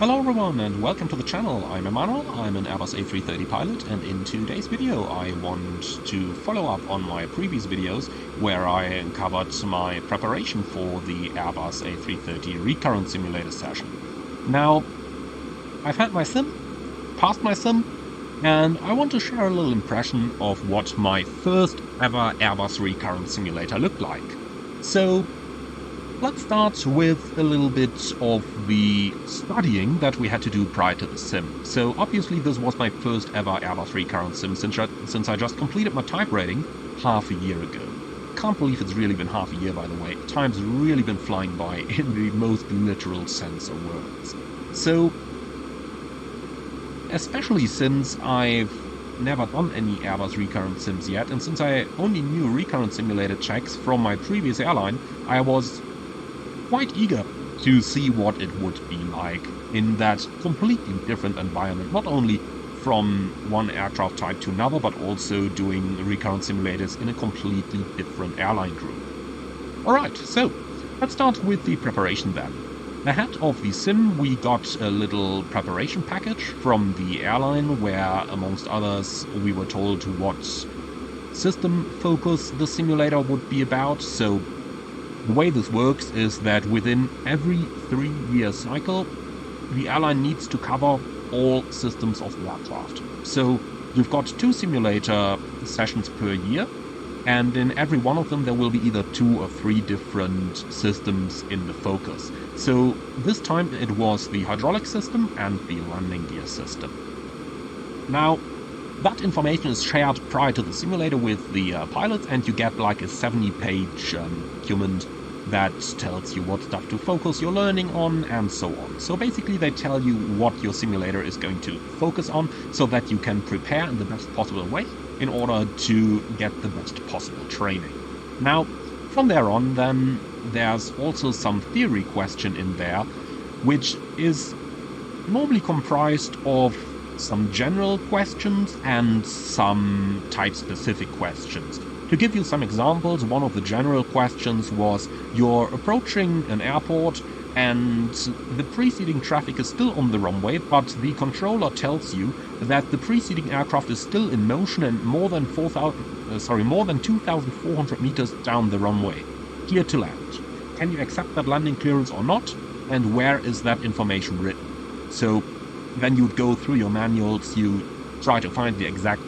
Hello everyone and welcome to the channel. I'm Emmanuel, I'm an Airbus A330 pilot, and in today's video I want to follow up on my previous videos where I covered my preparation for the Airbus A330 recurrent simulator session. Now, I've had my sim, passed my sim, and I want to share a little impression of what my first ever Airbus recurrent simulator looked like. So, let's start with a little bit of the studying that we had to do prior to the sim. So obviously this was my first ever Airbus recurrent sim since I just completed my type rating half a year ago. Can't believe it's really been half a year, by the way. Time's really been flying by in the most literal sense of words. So, especially since I've never done any Airbus recurrent sims yet, and since I only knew recurrent simulator checks from my previous airline, I was quite eager to see what it would be like in that completely different environment, not only from one aircraft type to another, but also doing recurrent simulators in a completely different airline group. Alright, so let's start with the preparation then. Ahead of the sim we got a little preparation package from the airline where, amongst others, we were told what system focus the simulator would be about. So the way this works is that within every 3-year cycle, the airline needs to cover all systems of the aircraft. So you've got 2 simulator sessions per year, and in every one of them there will be either 2 or 3 different systems in the focus. So this time it was the hydraulic system and the landing gear system. Now, that information is shared prior to the simulator with the pilots, and you get like a 70-page document that tells you what stuff to focus your learning on and so on. So basically they tell you what your simulator is going to focus on so that you can prepare in the best possible way in order to get the best possible training. Now, from there on then, there's also some theory question in there, which is normally comprised of some general questions and some type-specific questions. To give you some examples, one of the general questions was you're approaching an airport and the preceding traffic is still on the runway, but the controller tells you that the preceding aircraft is still in motion and more than 2,400 meters down the runway, clear to land. Can you accept that landing clearance or not? And where is that information written? So then you'd go through your manuals, you try to find the exact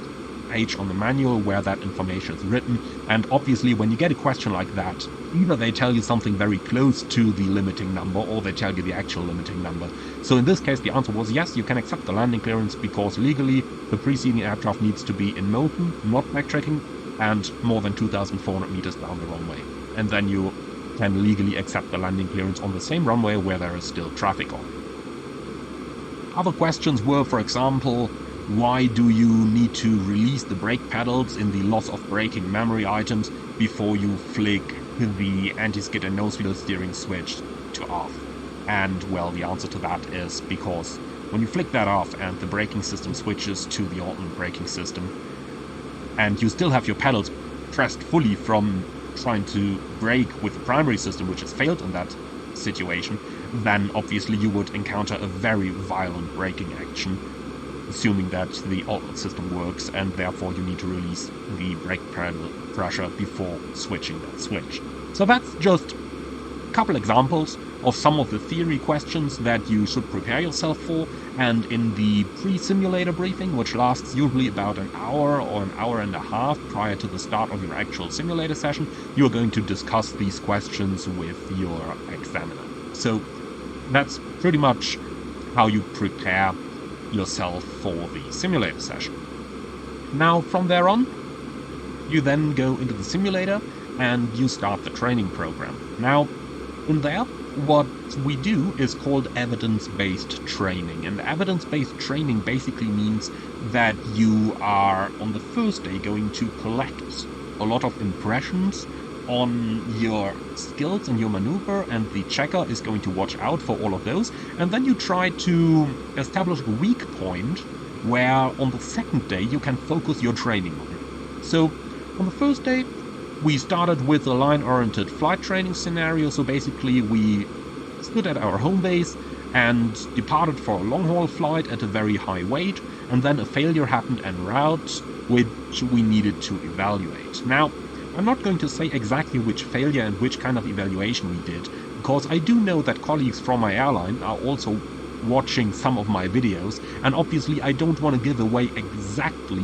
page on the manual where that information is written, and obviously when you get a question like that, either they tell you something very close to the limiting number or they tell you the actual limiting number. So in this case the answer was yes, you can accept the landing clearance because legally the preceding aircraft needs to be in motion, not backtracking, and more than 2,400 meters down the runway. And then you can legally accept the landing clearance on the same runway where there is still traffic on. Other questions were, for example, why do you need to release the brake pedals in the loss of braking memory items before you flick the anti-skid and nose wheel steering switch to off? And well, the answer to that is because when you flick that off and the braking system switches to the alternate braking system, and you still have your pedals pressed fully from trying to brake with the primary system, which has failed in that situation, then obviously you would encounter a very violent braking action, assuming that the alternate system works, and therefore you need to release the brake pedal pressure before switching that switch. So that's just a couple examples of some of the theory questions that you should prepare yourself for, and in the pre-simulator briefing, which lasts usually about an hour or an hour and a half prior to the start of your actual simulator session, you are going to discuss these questions with your examiner. So that's pretty much how you prepare yourself for the simulator session. Now from there on, you then go into the simulator and you start the training program. Now in there, what we do is called evidence-based training, and evidence-based training basically means that you are on the first day going to collect a lot of impressions on your skills and your maneuver, and the checker is going to watch out for all of those, and then you try to establish a weak point where on the second day you can focus your training on it. So on the first day we started with a line-oriented flight training scenario, so basically we stood at our home base and departed for a long-haul flight at a very high weight, and then a failure happened en route, which we needed to evaluate. Now, I'm not going to say exactly which failure and which kind of evaluation we did, because I do know that colleagues from my airline are also watching some of my videos, and obviously I don't want to give away exactly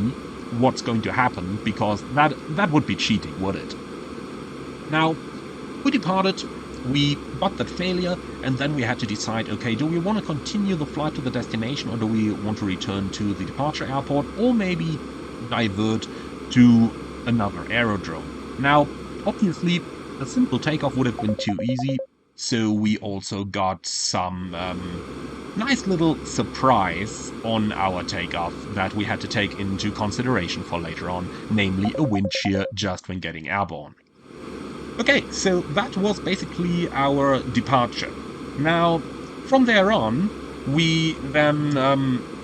what's going to happen, because that would be cheating, would it? Now, we departed, we got that failure, and then we had to decide, okay, do we want to continue the flight to the destination, or do we want to return to the departure airport, or maybe divert to another aerodrome? Now, obviously, a simple takeoff would have been too easy, so we also got some nice little surprise on our takeoff that we had to take into consideration for later on, namely a wind shear just when getting airborne. Okay, so that was basically our departure. Now, from there on, we then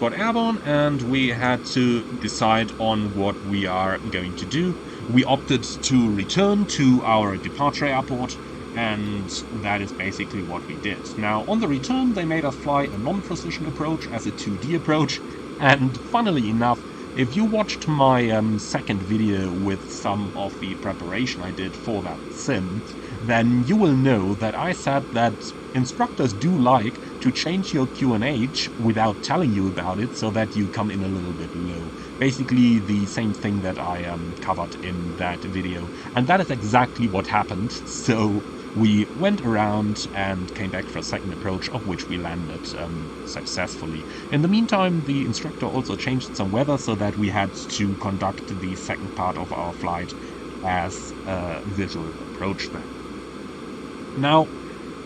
got airborne and we had to decide on what we are going to do. We opted to return to our departure airport, and that is basically what we did. Now, on the return, they made us fly a non-precision approach as a 2D approach, and funnily enough, if you watched my second video with some of the preparation I did for that sim, then you will know that I said that instructors do like to change your QNH without telling you about it, so that you come in a little bit low. Basically the same thing that I covered in that video, and that is exactly what happened. So we went around and came back for a second approach, of which we landed successfully. In the meantime, the instructor also changed some weather, so that we had to conduct the second part of our flight as a visual approach then. Now,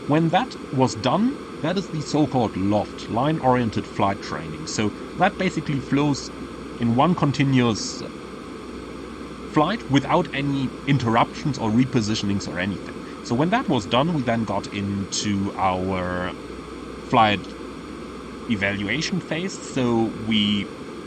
when that was done, that is the so-called LOFT, Line-Oriented Flight Training. So that basically flows in one continuous flight without any interruptions or repositionings or anything. So when that was done, we then got into our flight evaluation phase,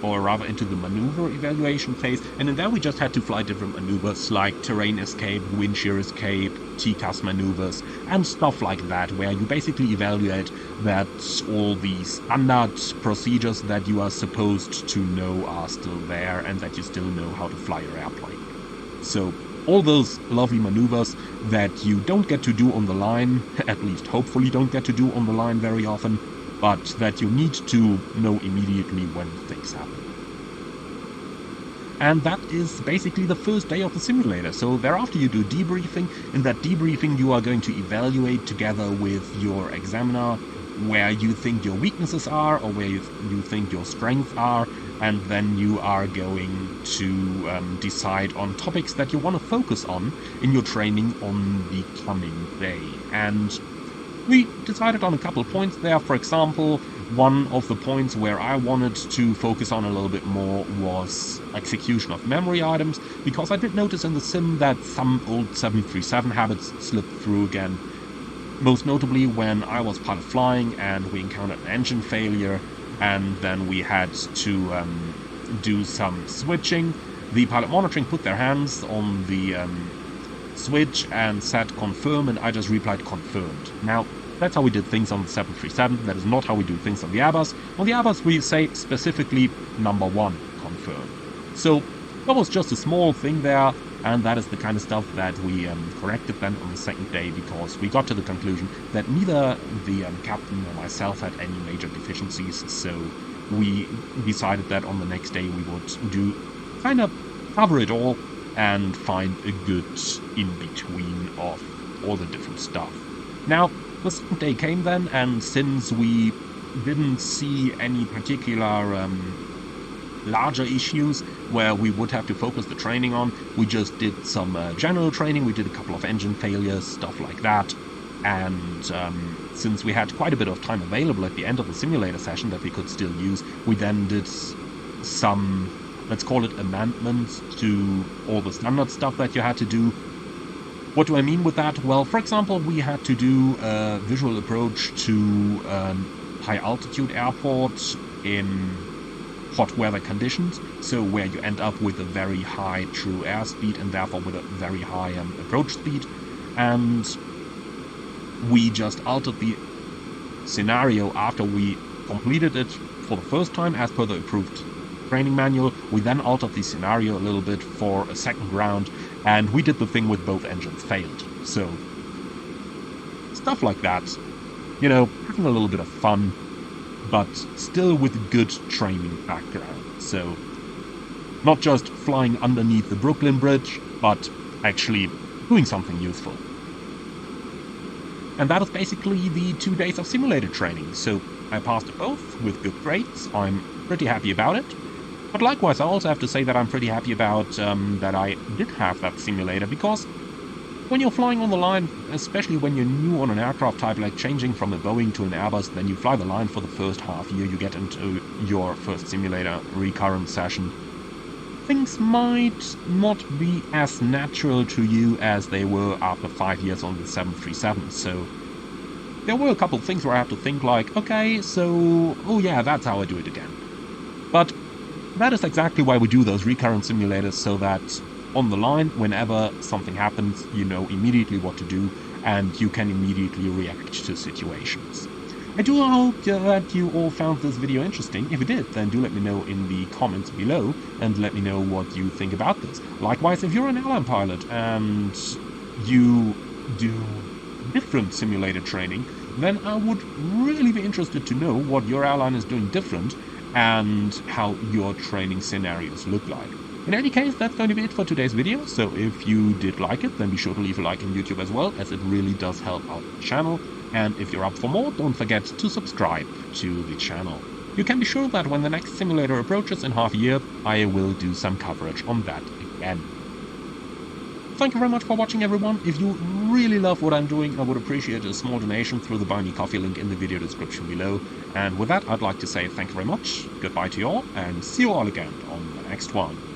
or rather into the maneuver evaluation phase, and in there we just had to fly different maneuvers like terrain escape, wind shear escape, TCAS maneuvers, and stuff like that, where you basically evaluate that all the standard procedures that you are supposed to know are still there, and that you still know how to fly your airplane. So all those lovely maneuvers that you don't get to do on the line, at least hopefully don't get to do on the line very often, but that you need to know immediately when things happen. And that is basically the first day of the simulator. So thereafter you do debriefing. In that debriefing you are going to evaluate together with your examiner where you think your weaknesses are, or where you think your strengths are, and then you are going to decide on topics that you want to focus on in your training on the coming day. And we decided on a couple of points there. For example, one of the points where I wanted to focus on a little bit more was execution of memory items, because I did notice in the sim that some old 737 habits slipped through again. Most notably when I was pilot flying and we encountered an engine failure, and then we had to do some switching. The pilot monitoring put their hands on the switch and said confirm, and I just replied confirmed. Now, that's how we did things on the 737, that is not how we do things on the Airbus. On the Airbus we say specifically number 1, confirm. So that was just a small thing there, and that is the kind of stuff that we corrected then on the second day, because we got to the conclusion that neither the captain nor myself had any major deficiencies, so we decided that on the next day we would kind of cover it all and find a good in-between of all the different stuff. Now, the second day came then, and since we didn't see any particular larger issues where we would have to focus the training on, we just did some general training. We did a couple of engine failures, stuff like that, and since we had quite a bit of time available at the end of the simulator session that we could still use, we then did some, let's call it amendments to all the standard stuff that you had to do. What do I mean with that? Well, for example, we had to do a visual approach to high altitude airport in hot weather conditions, so where you end up with a very high true airspeed and therefore with a very high approach speed, and we just altered the scenario after we completed it for the first time as per the approved training manual. We then altered the scenario a little bit for a second round, and we did the thing with both engines failed. So, stuff like that. You know, having a little bit of fun, but still with good training background. So, not just flying underneath the Brooklyn Bridge, but actually doing something useful. And that is basically the 2 days of simulator training. So I passed both with good grades. I'm pretty happy about it. But likewise, I also have to say that I'm pretty happy about that I did have that simulator, because when you're flying on the line, especially when you're new on an aircraft type, like changing from a Boeing to an Airbus, then you fly the line for the first half year, you get into your first simulator recurrent session. Things might not be as natural to you as they were after 5 years on the 737, so there were a couple of things where I had to think like, okay, so, oh yeah, that's how I do it again. But that is exactly why we do those recurrent simulators, so that on the line, whenever something happens, you know immediately what to do, and you can immediately react to situations. I do hope that you all found this video interesting. If you did, then do let me know in the comments below, and let me know what you think about this. Likewise, if you're an airline pilot and you do different simulator training, then I would really be interested to know what your airline is doing different and how your training scenarios look like. In any case, that's going to be it for today's video, so if you did like it, then be sure to leave a like on YouTube as well, as it really does help out the channel. And if you're up for more, don't forget to subscribe to the channel. You can be sure that when the next simulator approaches in half a year, I will do some coverage on that again. Thank you very much for watching, everyone. If you really love what I'm doing, I would appreciate a small donation through the Buy Me Coffee link in the video description below. And with that, I'd like to say thank you very much, goodbye to you all, and see you all again on the next one.